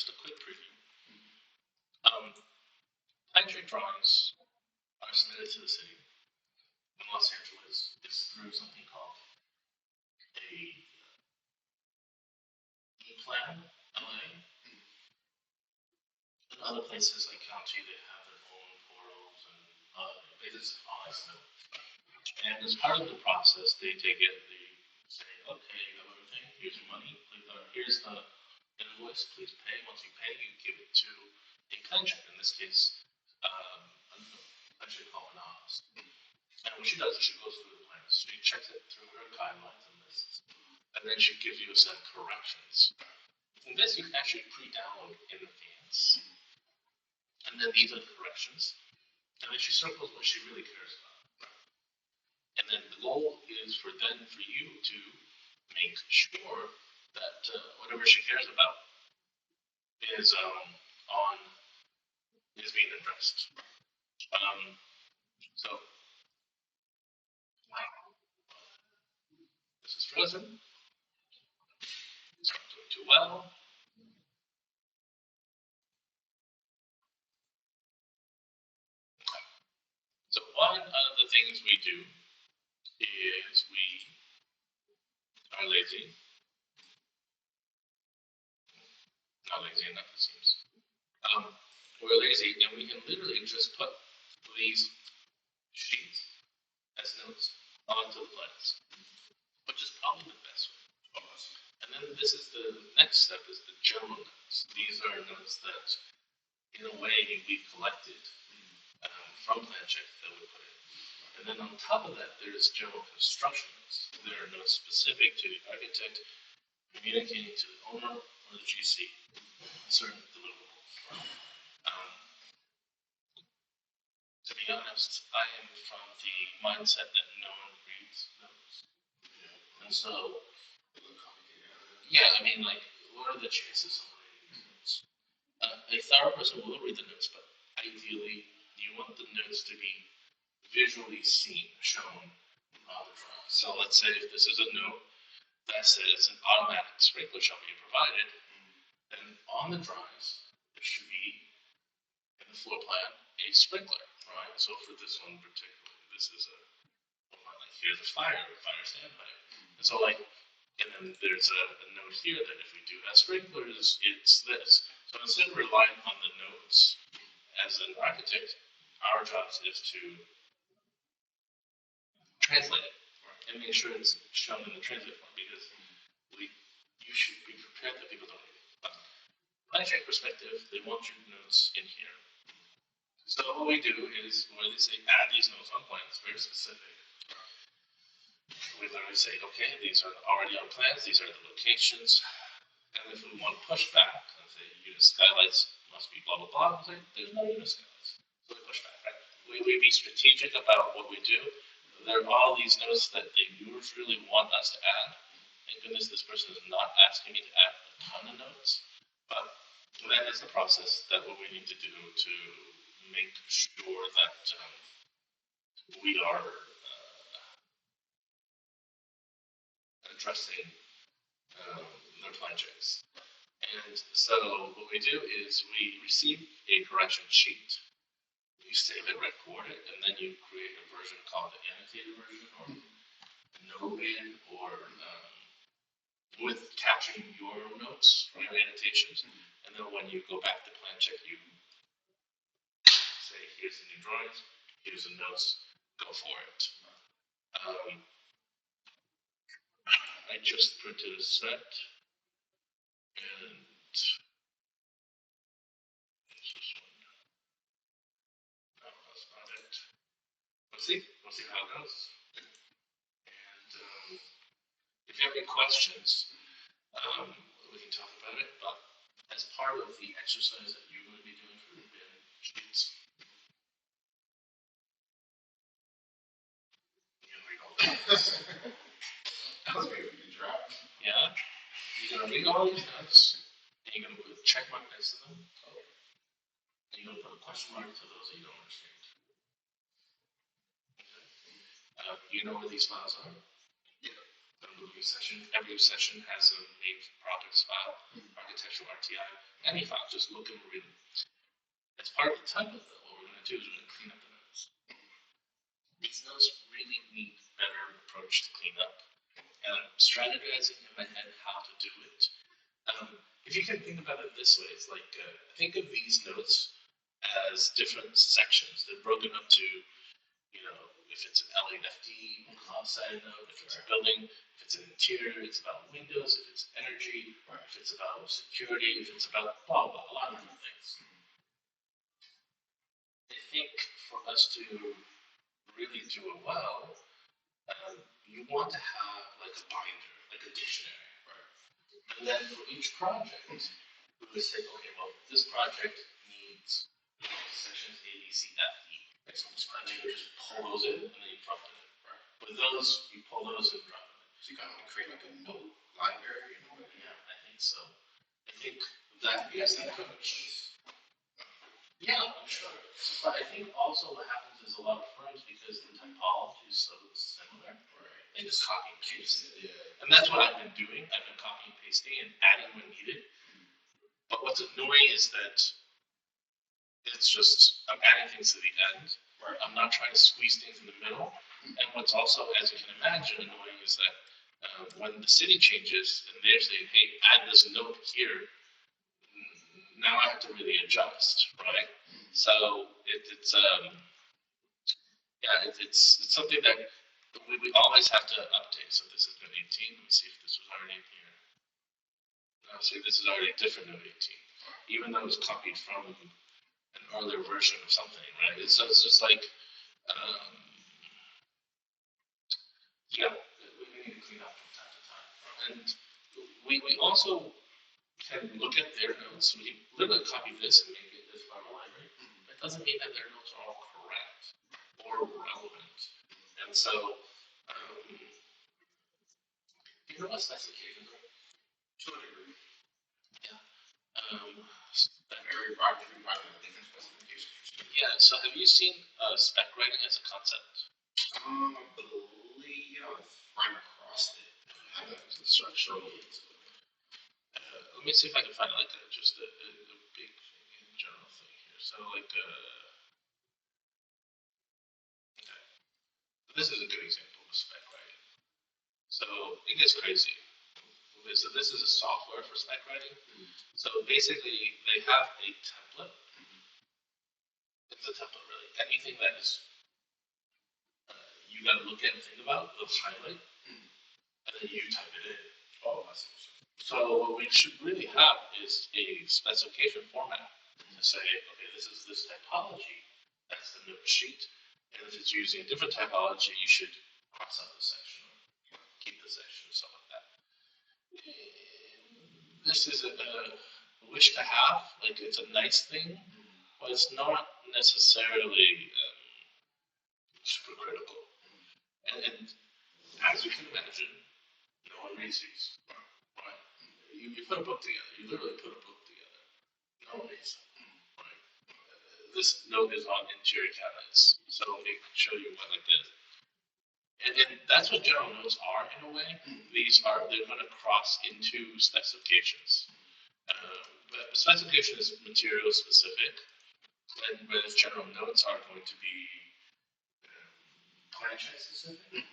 just a quick preview. Plan drawings are submitted to the city in Los Angeles. It's through something called a E-Plan LA. In other places like county, they have their own portals and business and all that stuff. And as part of the process, they take it, they say, okay, you have everything, here's your money, here's the invoice, please pay. Once you pay, you give it to a plan check. In this case, I should call Anonymous. And what she does is she goes through the plans. She checks it through her guidelines and lists. And then she gives you a set of corrections. And this you can actually pre-download in advance. And then these are the corrections. And then she circles what she really cares about. And then the goal is for you to make sure that whatever she cares about is being addressed. So this is frozen. It's not doing too well. So one of the things we do is we are lazy. Not lazy enough, it seems. We're lazy, and we can literally just put these sheets as notes onto the plans, which is probably the best way. And then this is the next step, is the general notes. These are notes that, in a way, we've collected from PlanCheck that we put in. And then on top of that, there's general construction notes. There are notes specific to the architect communicating to the owner or the GC certain deliverables. To be honest, I am from the mindset that no one reads notes. And so, yeah, I mean, like, what are the chances someone reading these notes? A thorough person will read the notes, but ideally, you want the notes to be visually seen, shown on the drawing. So let's say if this is a note that says an automatic sprinkler shall be provided, then on the drawings, there should be, in the floor plan, a sprinkler, right? So for this one particularly, this is like here's a fire standpipe. And so like, and then there's a note here that if we do have sprinklers, it's this. So instead of relying on the notes as an architect, our job is to translate it and make sure it's shown in the translate form, because you should be prepared that people don't read it. But PlanCheck perspective, they want your notes in here. So what we do is, where they say add these notes on plans, very specific. We literally say, okay, these are already on plans, these are the locations. And if we want to push back and say unit skylights must be blah blah blah, we'll say there's no unit skylights. So we push back, right? We be strategic about what we do. There are all these notes that they usually want us to add. Thank goodness this person is not asking me to add a ton of notes. But that is the process that what we need to do to make sure that we are addressing their PlanChecks. And so what we do is we receive a correction sheet, you save it, record it, and then you create a version called the annotated version, or noted, or with capturing your notes, your annotations. And then when you go back to PlanCheck, you say, here's the new drawings, here's the notes, go for it. I just printed a set, and this one. No, that's not it. We'll see how it goes. And if you have any questions, we can talk about it. But as part of the exercise that you're going to be doing for the bin sheets, you're going to read all that. That was maybe a draft. Yeah, you're going to read all these notes, and you're going to put a check mark next to them, and you're going to put a question mark to those that you don't understand. Okay. You know where these files are? Yeah. The movie session. Every session has a named projects file, architectural RTI, any file, just look and read them. As part of the template, though, what we're going to do is we're going to clean up the notes. These notes really need better approach to clean up. And I'm strategizing in my head how to do it. If you can think about it this way, it's like think of these notes as different sections. They're broken up to, if it's an LAFD, outside note, if it's a building, if it's an interior, it's about windows, if it's energy, if it's about security, if it's about blah, blah, a lot of different things. I think for us to really do it well, you want to have like a binder, like a dictionary, right? And then for each project, we would say, okay, well, this project needs sections A, B, C, F, E. And then you just pull those in and then you drop them in. Right. With those, you pull those and drop them in. So you kind of create like a note library, Yeah, I think so. I think that is that approach. Yeah, I'm sure. But I think also what happens is a lot of firms, because the typology is so similar, they just copy and paste it. Yeah. And that's what I've been doing. I've been copying and pasting and adding when needed. But what's annoying is that it's just, I'm adding things to the end. Right. I'm not trying to squeeze things in the middle. And what's also, as you can imagine, annoying is that when the city changes and they're saying, hey, add this note here, now I have to really adjust, right? So it's something that we always have to update. So this is note 18. Let me see if this was already in here. No, see, this is already a different note 18, even though it's copied from an earlier version of something, right? So it's just like, yeah, we need to clean up from time to time. And we also can look at their notes. We can literally copy this and make it this part of the library. That doesn't mean that their notes are all correct or relevant. And so, you know what specifications are? To a degree. Yeah. Very broad, different specifications. Yeah, so have you seen spec writing as a concept? I believe I've run across it. I haven't Structural. Let me see if I can find like just a big general thing here. So like, okay. This is a good example of spec writing. So it gets crazy. Okay, so this is a software for spec writing. So basically, they have a template. It's a template, really. Anything that is you got to look at and think about, they'll highlight, and then you type it in. Oh, that's So what we should really have is a specification format to say, okay, this is this typology. That's the note sheet. And if it's using a different typology, you should cross out the section or keep the section or something like that. This is a wish to have. Like, it's a nice thing, but it's not necessarily super critical. And as you can imagine, no one reads these, right? You put a book together. You literally put a book together. No one reads them, right? This note is on interior cabinets, so it can show you what like this. And that's what general notes are in a way. They're going to cross into specifications. But specification is material specific, and whereas general notes are going to be franchise specific.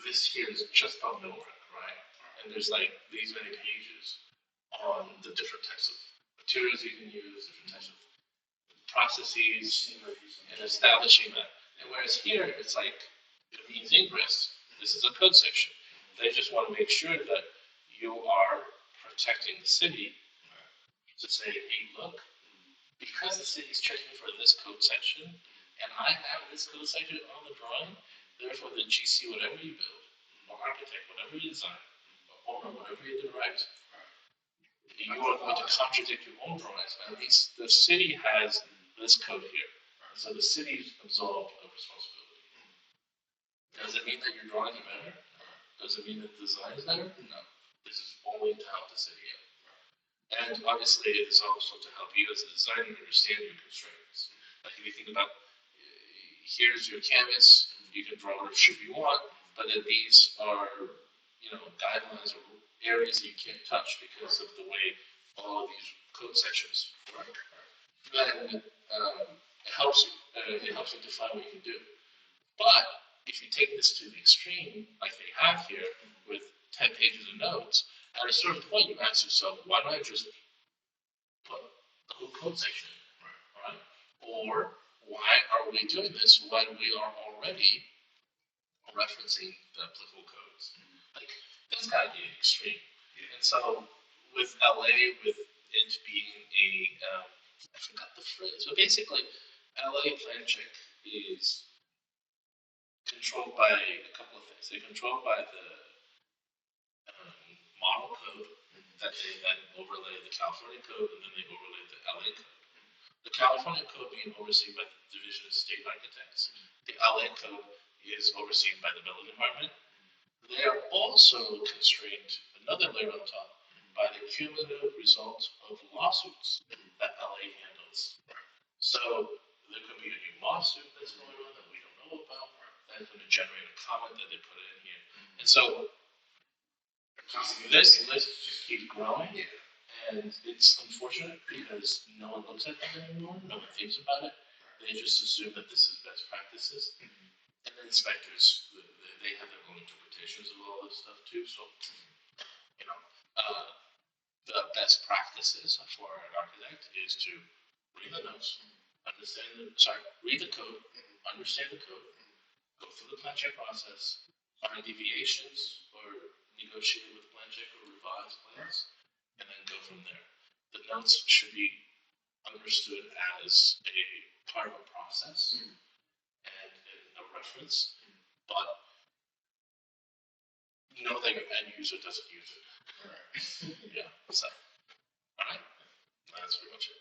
This here is just on Millrec, right? And there's like these many pages on the different types of materials you can use, different types of processes, and establishing that. And whereas here, it's like, it means ingress. This is a code section. They just want to make sure that you are protecting the city to say, hey, look, because the city's checking for this code section, and I have this code section on the drawing, therefore the GC, whatever you build, or architect, whatever you design, or owner, whatever you direct, you are going to contradict your own drawings. At least the city has this code here. So the city's absolved of responsibility. Does it mean that your drawings are better? Does it mean that the design is better? No. This is only to help the city out. And obviously, it is also to help you as a designer understand your constraints. Like if you think about, here's your canvas, you can draw whatever shape you want, but then these are, guidelines or areas that you can't touch because of the way all of these code sections, right? Then it helps you define what you can do. But if you take this to the extreme, like they have here, with 10 pages of notes, at a certain point you ask yourself, why don't I just put the whole code section in, right? Or why are we doing this when we are already referencing the applicable codes? Like, that's gotta be extreme. And so with LA, with it being I forgot the phrase, but basically, LA Plan Check is controlled by a couple of things. They're controlled by the model code that they then overlay the California code, and then they overlay the LA code. The California code being overseen by the Division of State Architects. The LA code is overseen by the building department. They are also constrained, another layer on top, by the cumulative result of lawsuits that LA handles. So there could be a new lawsuit that's going on that we don't know about, that's going to generate a comment that they put in here. And so this list just keeps growing, and it's unfortunate because no one looks at them anymore, no one thinks about it. They just assume that this is best practices. And the inspectors, they have their own interpretations of all this stuff too. So, the best practices for an architect is to read the notes, read the code, understand the code, go through the plan check process, find deviations, or negotiate with plan check or revise plans, and then go from there. The notes should be understood as a part of a process and a reference, but know that your end user doesn't use it. Yeah, so, all right, that's pretty much it.